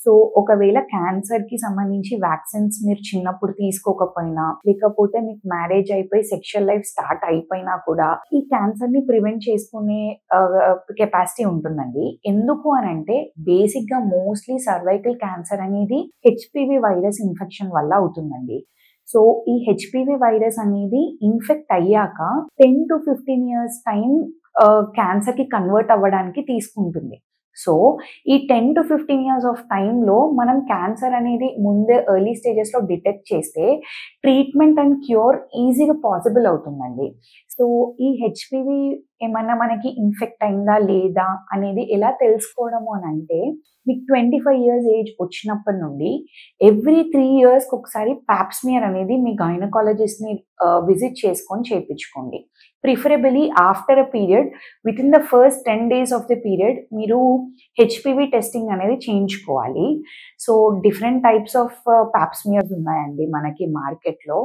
So ఒకవేళ క్యాన్సర్కి సంబంధించి వ్యాక్సిన్స్ మీరు చిన్నప్పుడు తీసుకోకపోయినా, లేకపోతే మీకు మ్యారేజ్ అయిపోయి సెక్షువల్ లైఫ్ స్టార్ట్ అయిపోయినా కూడా ఈ క్యాన్సర్ని ప్రివెంట్ చేసుకునే కెపాసిటీ ఉంటుందండి. ఎందుకు అని అంటే బేసిక్గా మోస్ట్లీ సర్వైకల్ క్యాన్సర్ అనేది హెచ్పివి వైరస్ ఇన్ఫెక్షన్ వల్ల అవుతుందండి. సో ఈ హెచ్పివి వైరస్ అనేది ఇన్ఫెక్ట్ అయ్యాక 10 to 15 years టైం క్యాన్సర్కి కన్వర్ట్ అవ్వడానికి తీసుకుంటుంది. సో ఈ 10 to 15 years ఆఫ్ టైంలో మనం క్యాన్సర్ అనేది ముందే ఎర్లీ స్టేజెస్లో డిటెక్ట్ చేస్తే ట్రీట్మెంట్ అండ్ క్యూర్ ఈజీగా పాసిబుల్ అవుతుందండి. సో ఈ హెచ్పివి ఏమన్నా మనకి ఇన్ఫెక్ట్ అయిందా లేదా అనేది ఎలా తెలుసుకోవడము అని అంటే, మీకు 25 years ఏజ్ వచ్చినప్పటి నుండి ఎవ్రీ 3 yearsకి ఒకసారి ప్యాప్స్మియర్ అనేది మీ గైనకాలజిస్ట్ని విజిట్ చేసుకొని చేయించుకోండి. Preferably after a period with in the first 10 days of the period మీరు హెచ్పివి టెస్టింగ్ అనేది చేయించుకోవాలి. So different types of Pap smears ఉన్నాయండి మనకి మార్కెట్లో.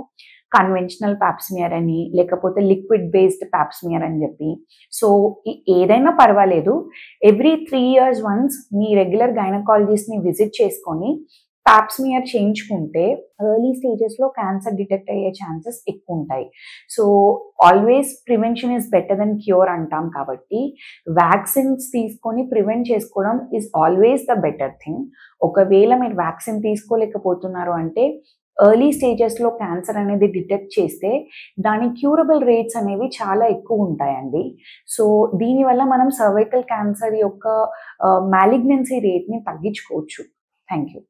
కన్వెన్షనల్ ప్యాప్స్మియర్ అని, లేకపోతే లిక్విడ్ బేస్డ్ ప్యాప్స్మియర్ అని చెప్పి. సో ఏదైనా పర్వాలేదు, ఎవ్రీ 3 years వన్స్ మీ రెగ్యులర్ గైనకాలజిస్ట్ని విజిట్ చేసుకొని ప్యాప్స్మియర్ చేయించుకుంటే ఎర్లీ స్టేజెస్లో క్యాన్సర్ డిటెక్ట్ అయ్యే ఛాన్సెస్ ఎక్కువ ఉంటాయి. So always prevention is better than cure అంటాం కాబట్టి వ్యాక్సిన్స్ తీసుకొని ప్రివెంట్ చేసుకోవడం is always the better thing. ఒకవేళ మీరు వ్యాక్సిన్ తీసుకోలేకపోతున్నారు అంటే ఎర్లీ స్టేజెస్లో క్యాన్సర్ అనేది డిటెక్ట్ చేస్తే దాని క్యూరబుల్ రేట్స్ అనేవి చాలా ఎక్కువ ఉంటాయండి. సో దీనివల్ల మనం సర్వైకల్ క్యాన్సర్ యొక్క మ్యాలిగ్నెన్సీ రేట్ని తగ్గించుకోవచ్చు. Thank you.